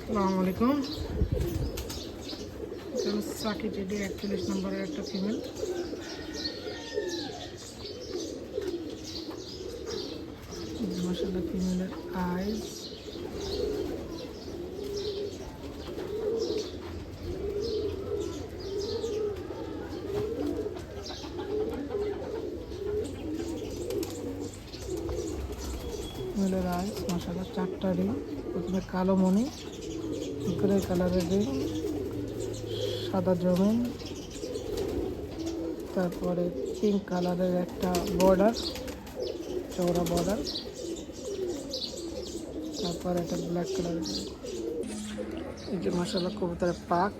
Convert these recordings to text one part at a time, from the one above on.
আসসালামু আলাইকুম। Psaki teddy 41 নম্বরের একটা ফিমেল। মাশাআল্লাহ ফিমেলের আইজ মাশাআল্লাহ চারটা রিং। প্রথমে কালো মণি, গ্রে কালারের রিং, সাদা জমিন, তারপরে পিঙ্ক কালারের একটা বর্ডার, চওড়া বর্ডার, তারপর একটা ব্ল্যাক কালারের। এই যে মাশাআল্লাহ কবুতরের পাক।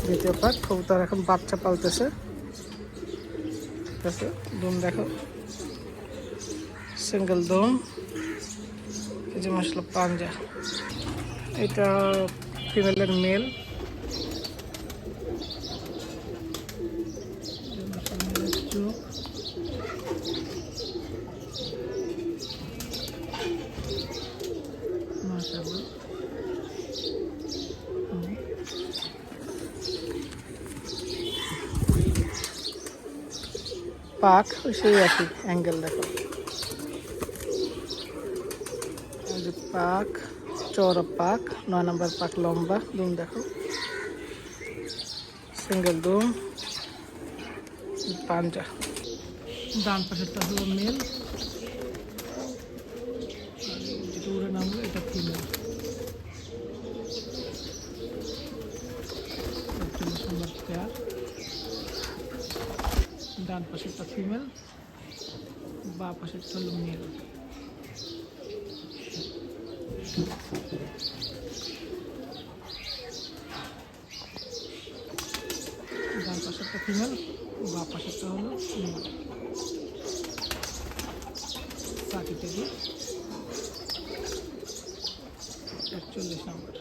দ্বিতীয় পাক। কবুতর এখন বাচ্চা পালতেছে। ঠিক আছে, দম দেখো, সিঙ্গেল দম। এই যে মাশাআল্লাহ পাঞ্জা। এটা ফিমেলের মেল। চোখ, মাশাআল্লাহ পাক সেই একই অ্যাঙ্গেল দেখো। পাক, চওড়া পাক, 9 নম্বর পাক, লম্বা দুম দেখো, সিঙ্গেল দুম, পাঞ্জা। ডান পাশেরটা হলো মেল, যেটা উড়ে নামলো এটা ফিমেল। 41 নম্বর পেয়ার। ডান পাশেরটা ফিমেল, বা পাশেরটা হলো মেল। ডান পাশেরটা ফিমেল, বা পাশেরটা হলো মেল। সাকি টেডি 41 নম্বর।